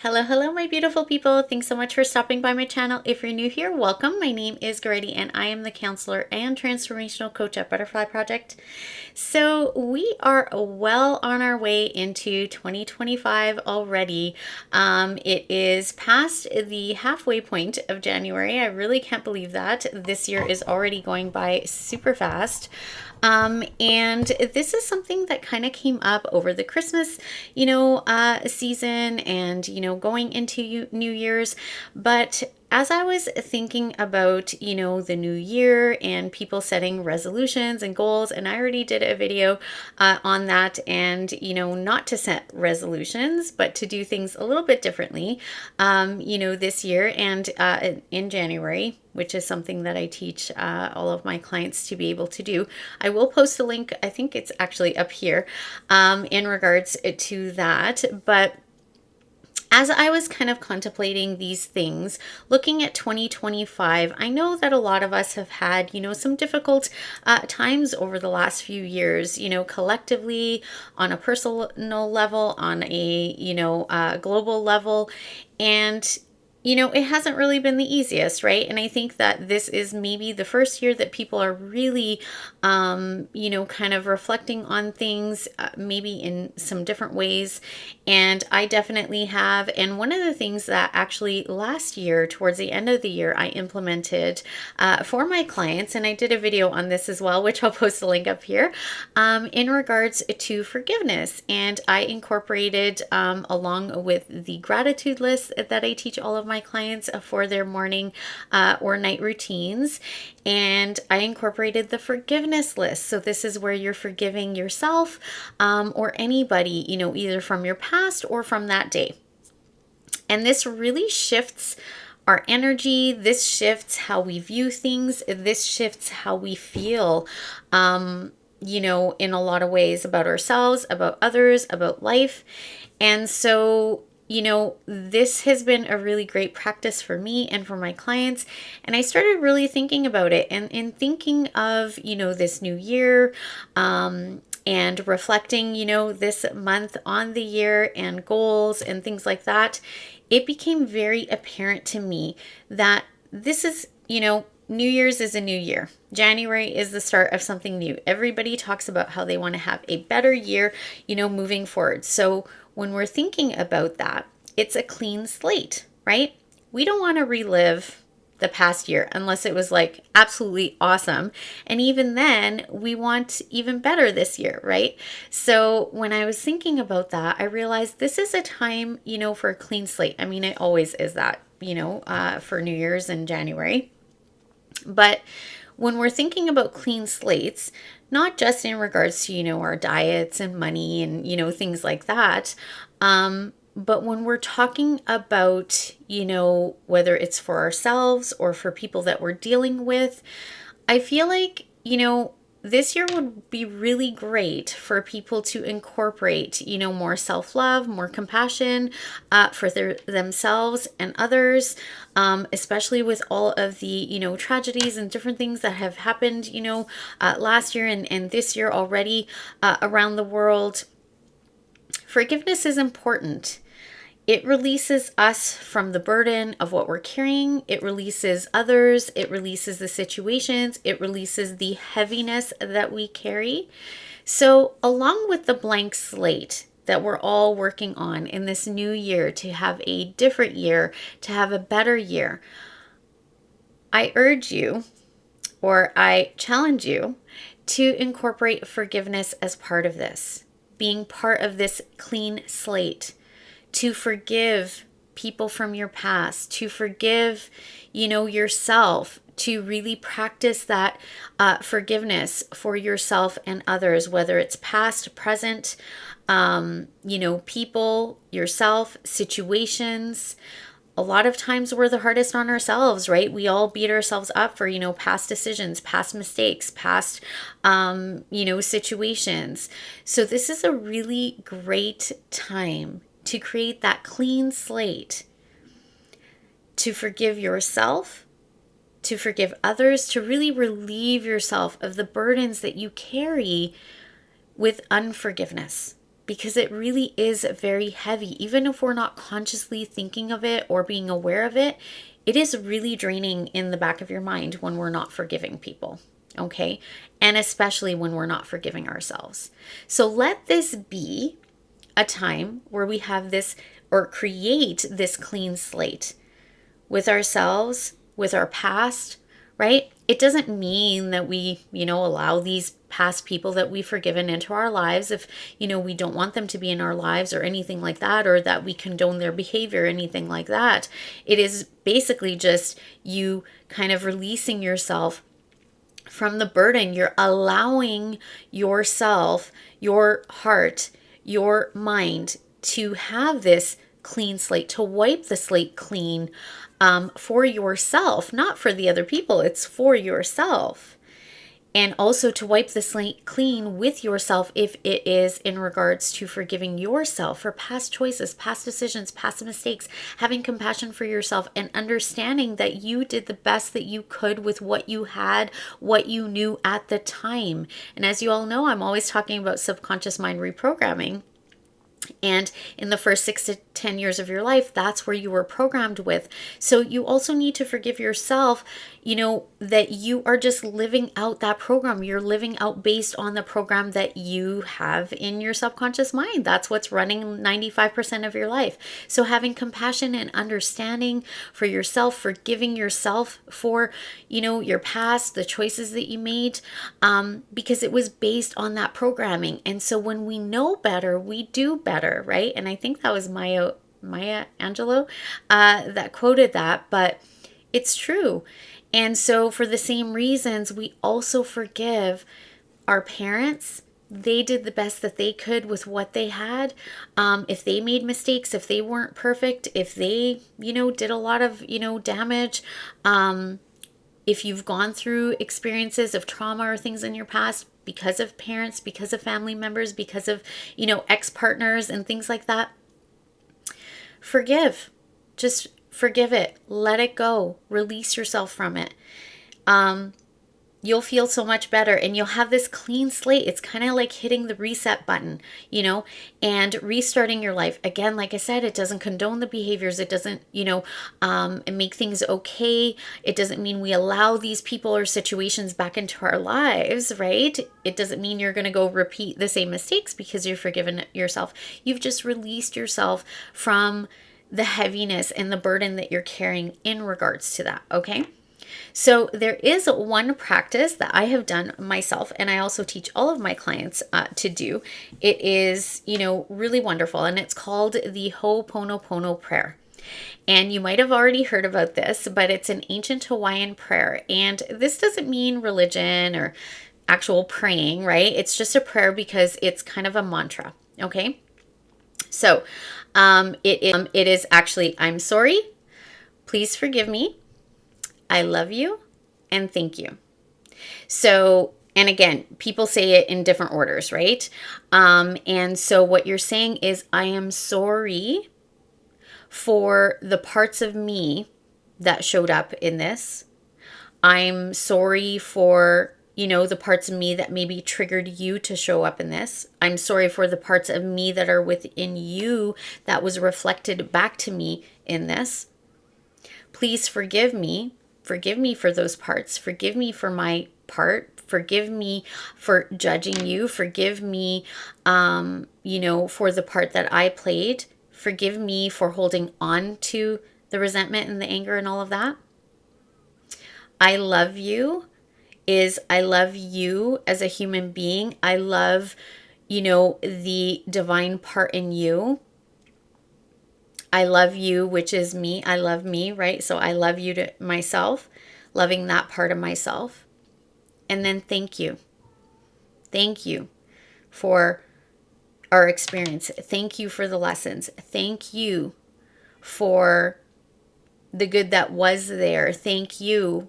Hello, hello, my beautiful people. Thanks so much for stopping by my channel. If you're new here, welcome. My name is Goretti and I am the counselor and transformational coach at Butterfly Project. So we are well on our way into 2025 already. It is past the halfway point of January. I really can't believe that. This year is already going by super fast. And this is something that kind of came up over the Christmas, season and, going into New Year's. But as I was thinking about, the new year and people setting resolutions and goals, and I already did a video on that and, not to set resolutions, but to do things a little bit differently, this year and in January, which is something that I teach all of my clients to be able to do. I will post a link, I think it's actually up here, in regards to that. But as I was kind of contemplating these things, looking at 2025, I know that a lot of us have had, some difficult times over the last few years, collectively, on a personal level, on a, global level. And it hasn't really been the easiest, right? And I think that this is maybe the first year that people are really, kind of reflecting on things, maybe in some different ways. And I definitely have. And one of the things that actually last year, towards the end of the year, I implemented for my clients, and I did a video on this as well, which I'll post a link up here, in regards to forgiveness. And I incorporated, along with the gratitude list that I teach all of my clients for their morning or night routines. And I incorporated the forgiveness list. So this is where you're forgiving yourself or anybody, either from your past or from that day. And this really shifts our energy. This shifts how we view things. This shifts how we feel, in a lot of ways about ourselves, about others, about life. And so this has been a really great practice for me and for my clients. And I started really thinking about it and in thinking of, this new year, and reflecting, this month on the year and goals and things like that. It became very apparent to me that this is, New Year's is a new year. January is the start of something new. Everybody talks about how they want to have a better year, moving forward. So when we're thinking about that, it's a clean slate, right? We don't want to relive the past year unless it was like absolutely awesome. And even then, we want even better this year, right? So when I was thinking about that, I realized this is a time, for a clean slate. I mean, it always is that, for New Year's in January. But when we're thinking about clean slates, not just in regards to, our diets and money and, things like that, but when we're talking about, whether it's for ourselves or for people that we're dealing with, I feel like, this year would be really great for people to incorporate, more self-love, more compassion for themselves and others, especially with all of the, tragedies and different things that have happened, last year and this year already around the world. Forgiveness is important. It releases us from the burden of what we're carrying. It releases others. It releases the situations. It releases the heaviness that we carry. So along with the blank slate that we're all working on in this new year to have a different year, to have a better year, I urge you, or I challenge you, to incorporate forgiveness as part of this, being part of this clean slate. To forgive people from your past, to forgive, yourself, to really practice that forgiveness for yourself and others, whether it's past, present, people, yourself, situations. A lot of times we're the hardest on ourselves, right? We all beat ourselves up for, past decisions, past mistakes, past, situations. So this is a really great time to create that clean slate, to forgive yourself, to forgive others, to really relieve yourself of the burdens that you carry with unforgiveness. because it really is very heavy. Even if we're not consciously thinking of it or being aware of it, it is really draining in the back of your mind when we're not forgiving people. Okay. And especially when we're not forgiving ourselves. So let this be a time where we have this, or create this clean slate with ourselves, with our past, right? It doesn't mean that we, allow these past people that we've forgiven into our lives if, we don't want them to be in our lives or anything like that, or that we condone their behavior, anything like that. It is basically just you kind of releasing yourself from the burden. You're allowing yourself, your heart, your mind to have this clean slate, to wipe the slate clean for yourself, not for the other people. It's for yourself. And also to wipe the slate clean with yourself if it is in regards to forgiving yourself for past choices, past decisions, past mistakes, having compassion for yourself, and understanding that you did the best that you could with what you had, what you knew at the time. And as you all know, I'm always talking about subconscious mind reprogramming. And in the first 6 to 10 years of your life, that's where you were programmed with. So you also need to forgive yourself, that you are just living out that program. You're living out based on the program that you have in your subconscious mind. That's what's running 95% of your life. So having compassion and understanding for yourself, forgiving yourself for, your past, the choices that you made, because it was based on that programming. And so when we know better, we do better, right? And I think that was Maya Angelou that quoted that, but it's true. And so for the same reasons, we also forgive our parents. They did the best that they could with what they had. If they made mistakes, if they weren't perfect, if they, did a lot of, damage, if you've gone through experiences of trauma or things in your past because of parents, because of family members, because of, ex-partners and things like that, forgive. Just forgive it. Let it go. Release yourself from it. You'll feel so much better and you'll have this clean slate. It's kind of like hitting the reset button, and restarting your life. Again, like I said, it doesn't condone the behaviors. It doesn't, make things okay. It doesn't mean we allow these people or situations back into our lives, right? It doesn't mean you're going to go repeat the same mistakes because you've forgiven yourself. You've just released yourself from the heaviness and the burden that you're carrying in regards to that, okay? So there is one practice that I have done myself, and I also teach all of my clients to do. It is, really wonderful, and it's called the Ho'oponopono prayer. And you might have already heard about this, but it's an ancient Hawaiian prayer. And this doesn't mean religion or actual praying, right? It's just a prayer because it's kind of a mantra, okay? So it is actually, I'm sorry, please forgive me, I love you, and thank you. So, and again, people say it in different orders, right? And so what you're saying is, I am sorry for the parts of me that showed up in this. I'm sorry for, the parts of me that maybe triggered you to show up in this. I'm sorry for the parts of me that are within you that was reflected back to me in this. Please forgive me. Forgive me for those parts. Forgive me for my part. Forgive me for judging you. Forgive me, for the part that I played. Forgive me for holding on to the resentment and the anger and all of that. I love you is I love you as a human being. I love, the divine part in you. I love you, which is me. I love me, right? So I love you to myself, loving that part of myself. And then thank you. Thank you for our experience. Thank you for the lessons. Thank you for the good that was there. Thank you,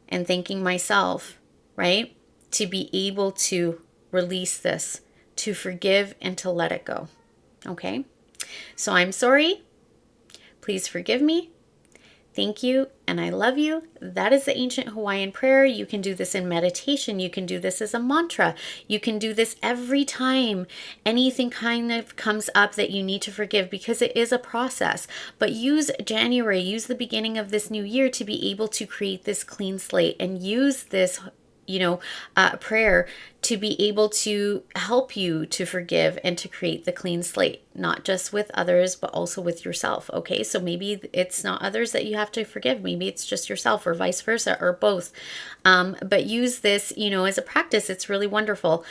and thanking myself, right? To be able to release this, to forgive and to let it go. Okay? So I'm sorry. Please forgive me. Thank you, and I love you. That is the ancient Hawaiian prayer. You can do this in meditation. You can do this as a mantra. You can do this every time anything kind of comes up that you need to forgive, because it is a process. But use January, use the beginning of this new year to be able to create this clean slate, and use this prayer to be able to help you to forgive and to create the clean slate, not just with others, but also with yourself. Okay, so maybe it's not others that you have to forgive. Maybe it's just yourself, or vice versa, or both. But use this, as a practice. It's really wonderful.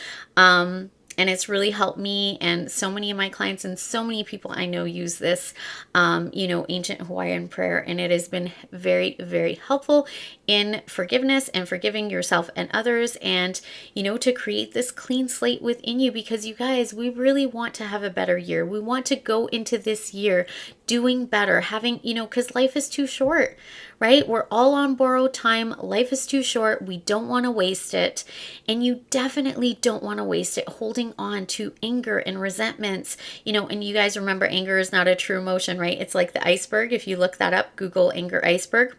And it's really helped me and so many of my clients, and so many people I know use this, ancient Hawaiian prayer. And it has been very, very helpful in forgiveness and forgiving yourself and others, and, to create this clean slate within you. Because you guys, we really want to have a better year. We want to go into this year doing better, having, because life is too short, right? We're all on borrowed time. Life is too short. We don't want to waste it. And you definitely don't want to waste it holding on to anger and resentments, and you guys remember, anger is not a true emotion, right? It's like the iceberg. If you look that up, Google anger iceberg.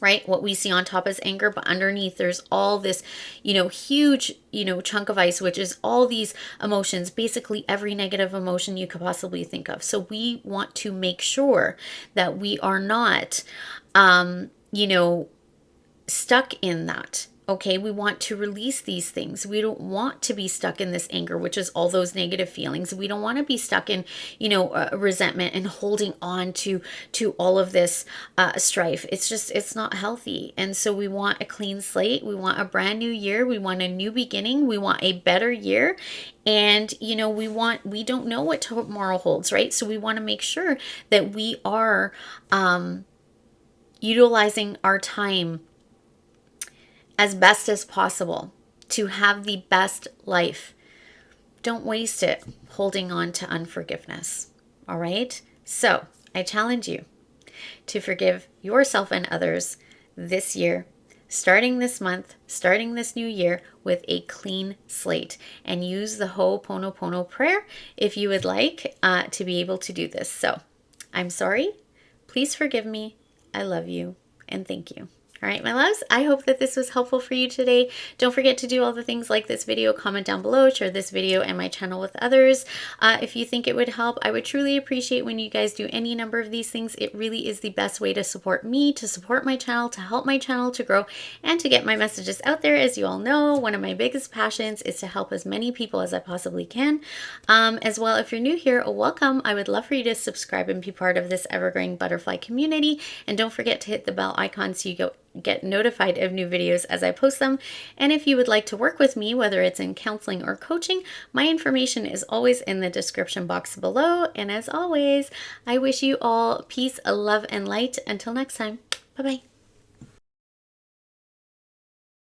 Right? What we see on top is anger, but underneath there's all this, huge, chunk of ice, which is all these emotions, basically every negative emotion you could possibly think of. So we want to make sure that we are not, stuck in that. Okay, we want to release these things. We don't want to be stuck in this anger, which is all those negative feelings. We don't want to be stuck in, resentment and holding on to all of this strife. It's not healthy. And so we want a clean slate. We want a brand new year. We want a new beginning. We want a better year. And, we don't know what tomorrow holds, right? So we want to make sure that we are utilizing our time as best as possible to have the best life. Don't waste it holding on to unforgiveness. All right? So I challenge you to forgive yourself and others this year, starting this month, starting this new year with a clean slate, and use the Ho'oponopono prayer if you would like to be able to do this. So I'm sorry. Please forgive me. I love you, and thank you. All right, my loves, I hope that this was helpful for you today. Don't forget to do all the things like this video, comment down below, share this video and my channel with others. If you think it would help, I would truly appreciate when you guys do any number of these things. It really is the best way to support me, to support my channel, to help my channel to grow, and to get my messages out there. As you all know, one of my biggest passions is to help as many people as I possibly can. As well, if you're new here, welcome. I would love for you to subscribe and be part of this ever-growing butterfly community. And don't forget to hit the bell icon so you get notified of new videos as I post them. And if you would like to work with me, whether it's in counseling or coaching, my information is always in the description box below. And as always, I wish you all peace, love, and light. Until next time, bye-bye.